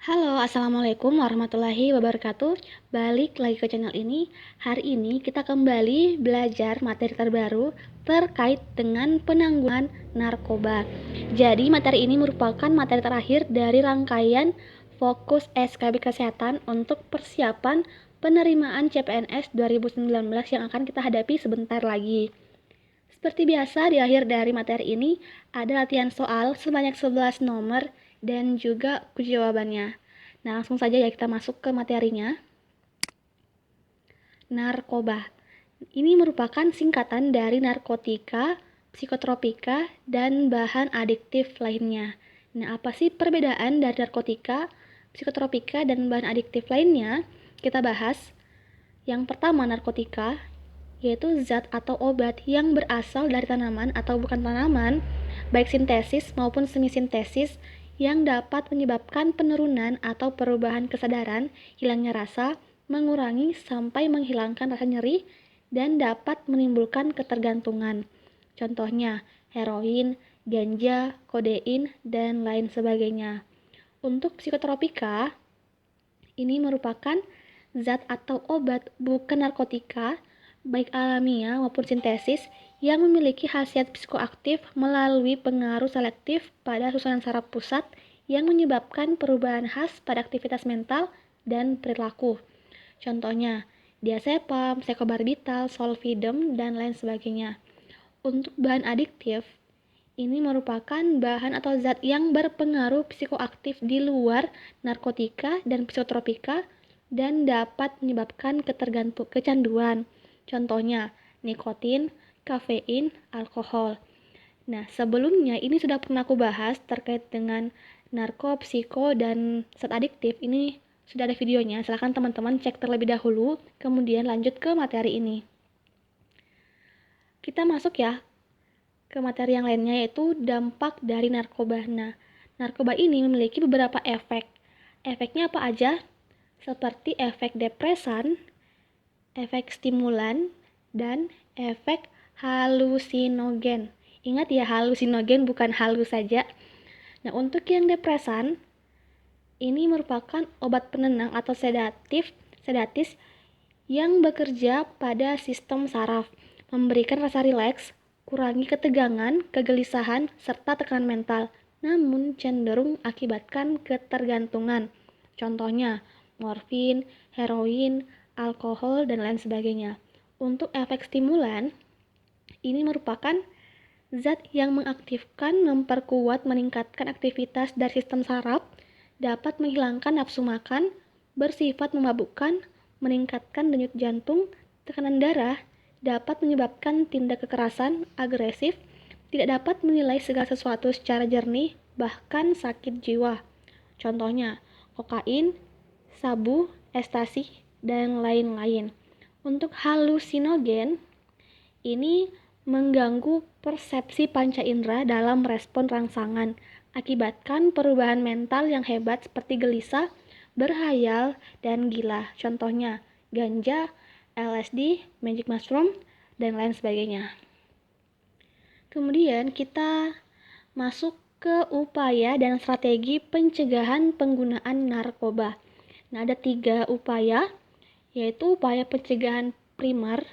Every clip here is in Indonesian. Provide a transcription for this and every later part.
Halo, Assalamualaikum warahmatullahi wabarakatuh. Balik lagi ke channel ini. Hari ini kita kembali belajar materi terbaru terkait dengan penanggulangan narkoba. Jadi materi ini merupakan materi terakhir dari rangkaian fokus SKB Kesehatan untuk persiapan penerimaan CPNS 2019 yang akan kita hadapi sebentar lagi. Seperti biasa, di akhir dari materi ini ada latihan soal sebanyak 11 nomor dan juga kunci jawabannya. Nah, langsung saja ya kita masuk ke materinya. Narkoba. Ini merupakan singkatan dari narkotika, psikotropika, dan bahan adiktif lainnya. Nah, apa sih perbedaan dari narkotika, psikotropika, dan bahan adiktif lainnya? Kita bahas. Yang pertama, narkotika, yaitu zat atau obat yang berasal dari tanaman atau bukan tanaman, baik sintesis maupun semi-sintesis, yang dapat menyebabkan penurunan atau perubahan kesadaran, hilangnya rasa, mengurangi sampai menghilangkan rasa nyeri, dan dapat menimbulkan ketergantungan. Contohnya, heroin, ganja, kodein, dan lain sebagainya. Untuk psikotropika, ini merupakan zat atau obat bukan narkotika, baik alamiah maupun sintesis, yang memiliki khasiat psikoaktif melalui pengaruh selektif pada susunan saraf pusat yang menyebabkan perubahan khas pada aktivitas mental dan perilaku. Contohnya, diazepam, sekobarbital, solvidum, dan lain sebagainya. Untuk bahan adiktif, ini merupakan bahan atau zat yang berpengaruh psikoaktif di luar narkotika dan psikotropika dan dapat menyebabkan kecanduan. Contohnya, nikotin, kafein, alkohol. Nah, sebelumnya ini sudah pernah aku bahas terkait dengan narko, psiko, dan zat adiktif. Ini sudah ada videonya, silahkan teman-teman cek terlebih dahulu, kemudian lanjut ke materi ini. Kita masuk ya ke materi yang lainnya, yaitu dampak dari narkoba. Nah, narkoba ini memiliki beberapa efek. Efeknya apa aja? Seperti efek depresan, efek stimulan, dan efek halusinogen. Ingat ya, halusinogen bukan halus saja. Nah, untuk yang depresan, ini merupakan obat penenang atau sedatis yang bekerja pada sistem saraf, memberikan rasa rileks, kurangi ketegangan, kegelisahan, serta tekanan mental, namun cenderung akibatkan ketergantungan. Contohnya, morfin, heroin, alkohol, dan lain sebagainya. Untuk efek stimulan, ini merupakan zat yang mengaktifkan, memperkuat, meningkatkan aktivitas dari sistem saraf, dapat menghilangkan nafsu makan, bersifat memabukkan, meningkatkan denyut jantung, tekanan darah, dapat menyebabkan tindak kekerasan, agresif, tidak dapat menilai segala sesuatu secara jernih, bahkan sakit jiwa. Contohnya, kokain, sabu, ekstasi, dan lain-lain. Untuk halusinogen, ini mengganggu persepsi panca indera dalam respon rangsangan, akibatkan perubahan mental yang hebat seperti gelisah, berhayal, dan gila. Contohnya, ganja, LSD, magic mushroom, dan lain sebagainya. Kemudian kita masuk ke upaya dan strategi pencegahan penggunaan narkoba. Nah, ada 3 upaya, yaitu upaya pencegahan primer,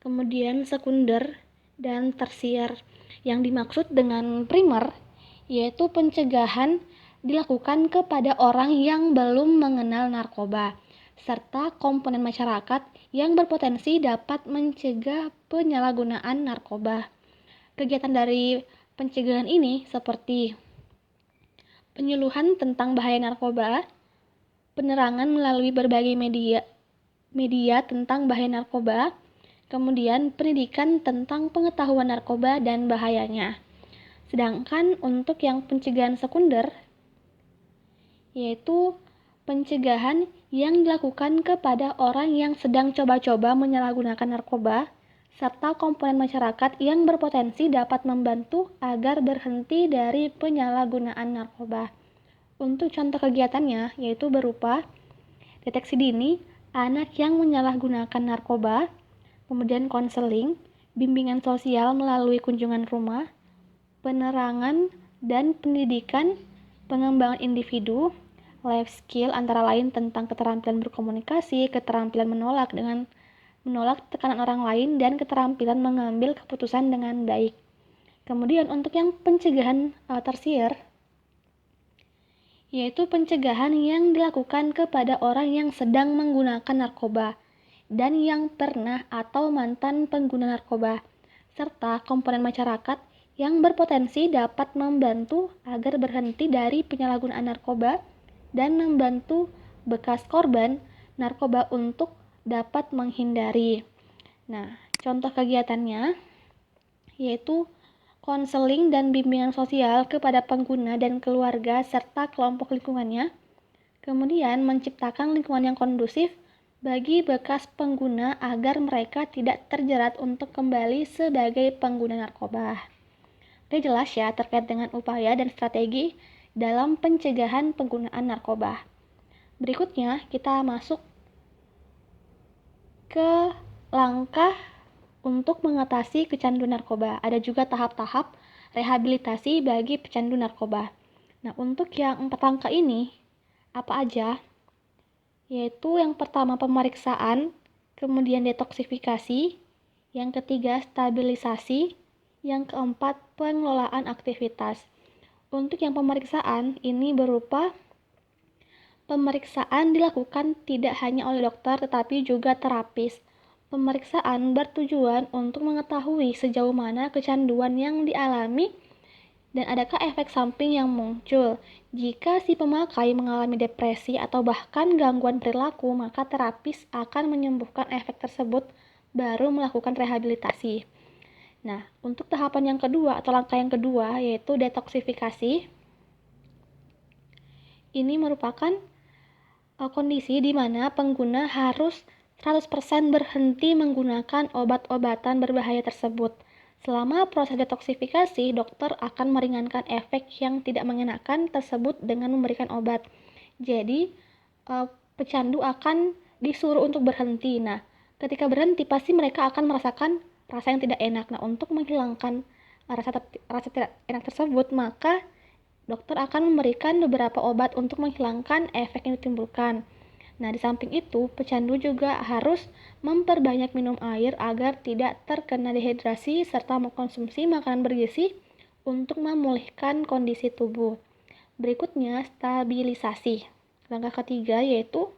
kemudian sekunder, dan tersier. Yang dimaksud dengan primer, yaitu pencegahan dilakukan kepada orang yang belum mengenal narkoba, serta komponen masyarakat yang berpotensi dapat mencegah penyalahgunaan narkoba. Kegiatan dari pencegahan ini seperti penyuluhan tentang bahaya narkoba, penerangan melalui berbagai media tentang bahaya narkoba, kemudian pendidikan tentang pengetahuan narkoba dan bahayanya. Sedangkan untuk yang pencegahan sekunder, yaitu pencegahan yang dilakukan kepada orang yang sedang coba-coba menyalahgunakan narkoba, serta komponen masyarakat yang berpotensi dapat membantu agar berhenti dari penyalahgunaan narkoba. Untuk contoh kegiatannya, yaitu berupa deteksi dini anak yang menyalahgunakan narkoba, kemudian konseling, bimbingan sosial melalui kunjungan rumah, penerangan dan pendidikan pengembangan individu, Life skill antara lain tentang keterampilan berkomunikasi, keterampilan menolak tekanan orang lain, dan keterampilan mengambil keputusan dengan baik. Kemudian untuk yang pencegahan tersier, yaitu pencegahan yang dilakukan kepada orang yang sedang menggunakan narkoba dan yang pernah atau mantan pengguna narkoba, serta komponen masyarakat yang berpotensi dapat membantu agar berhenti dari penyalahgunaan narkoba dan membantu bekas korban narkoba untuk dapat menghindari. Nah, contoh kegiatannya yaitu konseling dan bimbingan sosial kepada pengguna dan keluarga serta kelompok lingkungannya, kemudian menciptakan lingkungan yang kondusif bagi bekas pengguna agar mereka tidak terjerat untuk kembali sebagai pengguna narkoba. Ini jelas ya terkait dengan upaya dan strategi dalam pencegahan penggunaan narkoba. Berikutnya kita masuk ke langkah untuk mengatasi kecanduan narkoba. Ada juga tahap-tahap rehabilitasi bagi pecandu narkoba. Nah, untuk yang 4 langkah ini, apa aja? Yaitu yang pertama pemeriksaan, kemudian detoksifikasi, yang ketiga stabilisasi, yang keempat pengelolaan aktivitas. Untuk yang pemeriksaan, ini berupa pemeriksaan dilakukan tidak hanya oleh dokter tetapi juga terapis. Pemeriksaan bertujuan untuk mengetahui sejauh mana kecanduan yang dialami dan adakah efek samping yang muncul. Jika si pemakai mengalami depresi atau bahkan gangguan perilaku, maka terapis akan menyembuhkan efek tersebut baru melakukan rehabilitasi. Nah, untuk tahapan yang kedua atau langkah yang kedua yaitu detoksifikasi. Ini merupakan kondisi di mana pengguna harus 100% berhenti menggunakan obat-obatan berbahaya tersebut. Selama proses detoksifikasi, dokter akan meringankan efek yang tidak mengenakan tersebut dengan memberikan obat. Jadi, pecandu akan disuruh untuk berhenti. Nah, ketika berhenti pasti mereka akan merasakan rasa yang tidak enak. Nah, untuk menghilangkan rasa tidak enak tersebut, maka dokter akan memberikan beberapa obat untuk menghilangkan efek yang ditimbulkan. Nah, di samping itu, pecandu juga harus memperbanyak minum air agar tidak terkena dehidrasi serta mengkonsumsi makanan bergizi untuk memulihkan kondisi tubuh. Berikutnya, stabilisasi. Langkah ketiga yaitu,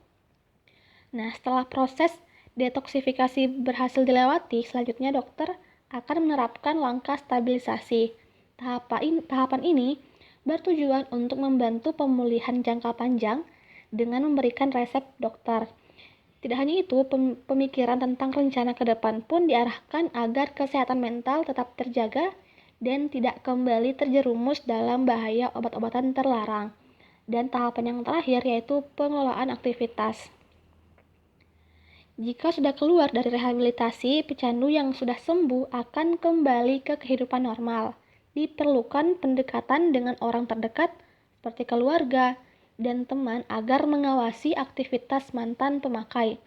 setelah proses detoksifikasi berhasil dilewati, selanjutnya dokter akan menerapkan langkah stabilisasi. Tahapan ini bertujuan untuk membantu pemulihan jangka panjang dengan memberikan resep dokter. Tidak hanya itu, pemikiran tentang rencana ke depan pun diarahkan agar kesehatan mental tetap terjaga dan tidak kembali terjerumus dalam bahaya obat-obatan terlarang. Dan tahapan yang terakhir yaitu pengelolaan aktivitas. Jika sudah keluar dari rehabilitasi, pecandu yang sudah sembuh akan kembali ke kehidupan normal. Diperlukan pendekatan dengan orang terdekat seperti keluarga dan teman agar mengawasi aktivitas mantan pemakai.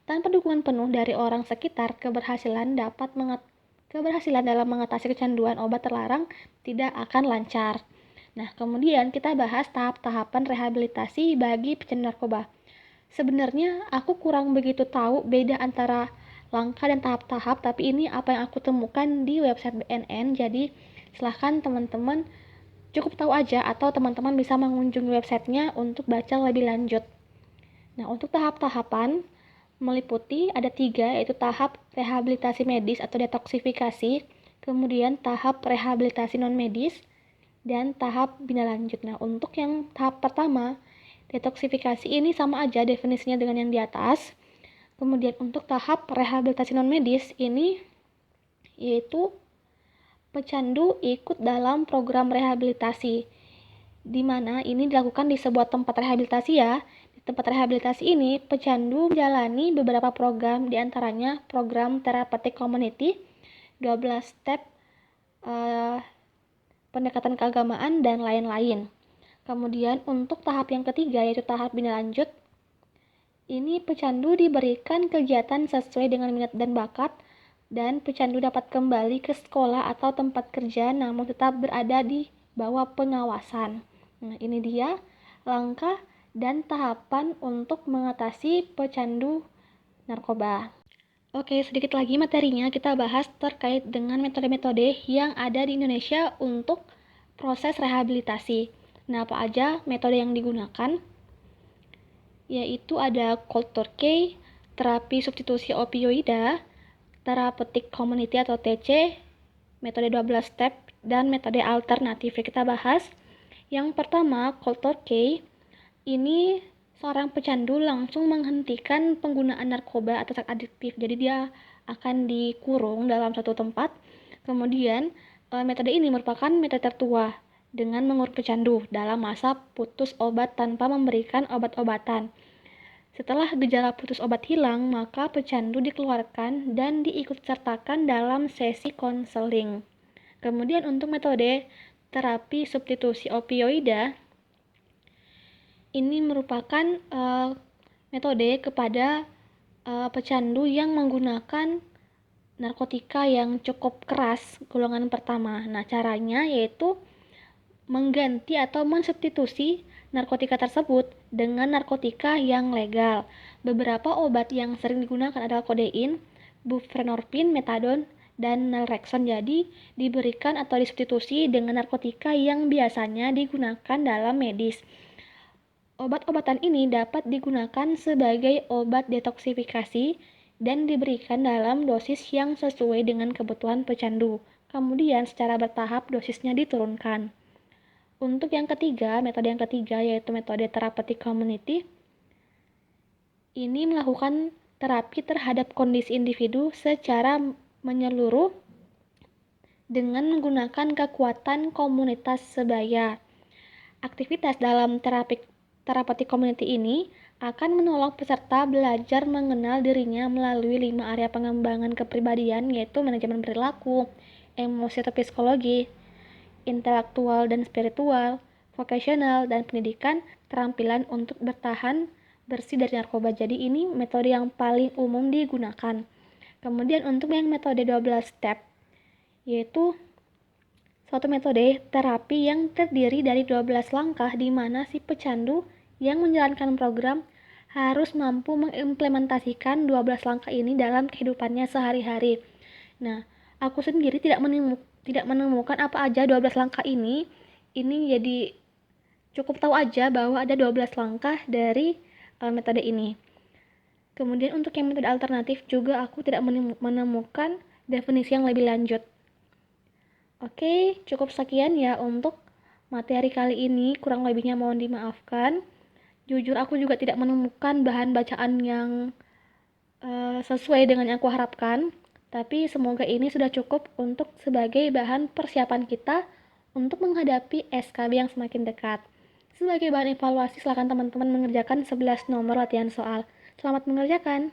Tanpa dukungan penuh dari orang sekitar, keberhasilan dalam mengatasi kecanduan obat terlarang tidak akan lancar. Nah, kemudian kita bahas tahap-tahapan rehabilitasi bagi pecandu narkoba. Sebenarnya aku kurang begitu tahu beda antara langkah dan tahap-tahap, tapi ini apa yang aku temukan di website BNN. Jadi, silahkan teman-teman cukup tahu aja atau teman-teman bisa mengunjungi websitenya untuk baca lebih lanjut. Nah, untuk tahap-tahapan meliputi ada 3, yaitu tahap rehabilitasi medis atau detoksifikasi, kemudian tahap rehabilitasi non-medis, dan tahap bina lanjut. Nah, untuk yang tahap pertama, detoksifikasi ini sama aja definisinya dengan yang di atas. Kemudian untuk tahap rehabilitasi non-medis ini yaitu pecandu ikut dalam program rehabilitasi, di mana ini dilakukan di sebuah tempat rehabilitasi ya. Di tempat rehabilitasi ini, pecandu menjalani beberapa program, diantaranya program therapeutic community, 12 step pendekatan keagamaan, dan lain-lain. Kemudian untuk tahap yang ketiga, yaitu tahap bina lanjut, ini pecandu diberikan kegiatan sesuai dengan minat dan bakat, dan pecandu dapat kembali ke sekolah atau tempat kerja namun tetap berada di bawah pengawasan. Nah, ini dia langkah dan tahapan untuk mengatasi pecandu narkoba. Oke, sedikit lagi materinya kita bahas terkait dengan metode-metode yang ada di Indonesia untuk proses rehabilitasi. Nah, apa aja metode yang digunakan? Yaitu ada cold turkey, terapi substitusi opioida, therapeutic community atau TC, metode 12 step, dan metode alternatif. Kita bahas yang pertama, cold turkey. Ini seorang pecandu langsung menghentikan penggunaan narkoba atau zat adiktif. Jadi dia akan dikurung dalam satu tempat. Kemudian metode ini merupakan metode tertua dengan mengurung pecandu dalam masa putus obat tanpa memberikan obat-obatan. Setelah gejala putus obat hilang, maka pecandu dikeluarkan dan diikutsertakan dalam sesi konseling. Kemudian untuk metode terapi substitusi opioida, ini merupakan metode kepada pecandu yang menggunakan narkotika yang cukup keras golongan pertama. Nah, caranya yaitu mengganti atau mensubstitusi narkotika tersebut dengan narkotika yang legal. Beberapa obat yang sering digunakan adalah kodein, buprenorfin, metadon, dan naltrexone. Jadi diberikan atau disubstitusi dengan narkotika yang biasanya digunakan dalam medis. Obat-obatan ini dapat digunakan sebagai obat detoksifikasi dan diberikan dalam dosis yang sesuai dengan kebutuhan pecandu. Kemudian secara bertahap dosisnya diturunkan. Untuk yang ketiga, metode yang ketiga yaitu metode therapeutic community. Ini melakukan terapi terhadap kondisi individu secara menyeluruh dengan menggunakan kekuatan komunitas sebaya. Aktivitas dalam therapeutic community ini akan menolong peserta belajar mengenal dirinya melalui 5 area pengembangan kepribadian, yaitu manajemen perilaku, emosi atau psikologi, intelektual dan spiritual, vokasional, dan pendidikan, keterampilan untuk bertahan bersih dari narkoba. Jadi ini metode yang paling umum digunakan. Kemudian untuk yang metode 12 step, yaitu suatu metode terapi yang terdiri dari 12 langkah di mana si pecandu yang menjalankan program harus mampu mengimplementasikan 12 langkah ini dalam kehidupannya sehari-hari. Nah, aku sendiri tidak menemukan apa aja 12 langkah ini. Ini jadi cukup tahu aja bahwa ada 12 langkah dari metode ini. Kemudian untuk yang metode alternatif juga aku tidak menemukan definisi yang lebih lanjut. Oke, cukup sekian ya untuk materi kali ini, kurang lebihnya mohon dimaafkan. Jujur aku juga tidak menemukan bahan bacaan yang sesuai dengan yang aku harapkan, tapi semoga ini sudah cukup untuk sebagai bahan persiapan kita untuk menghadapi SKB yang semakin dekat. Sebagai bahan evaluasi, silakan teman-teman mengerjakan 11 nomor latihan soal. Selamat mengerjakan!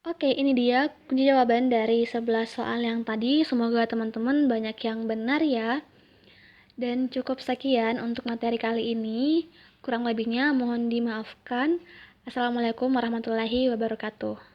Oke, ini dia kunci jawaban dari 11 soal yang tadi. Semoga teman-teman banyak yang benar ya. Dan cukup sekian untuk materi kali ini. Kurang lebihnya mohon dimaafkan. Assalamualaikum warahmatullahi wabarakatuh.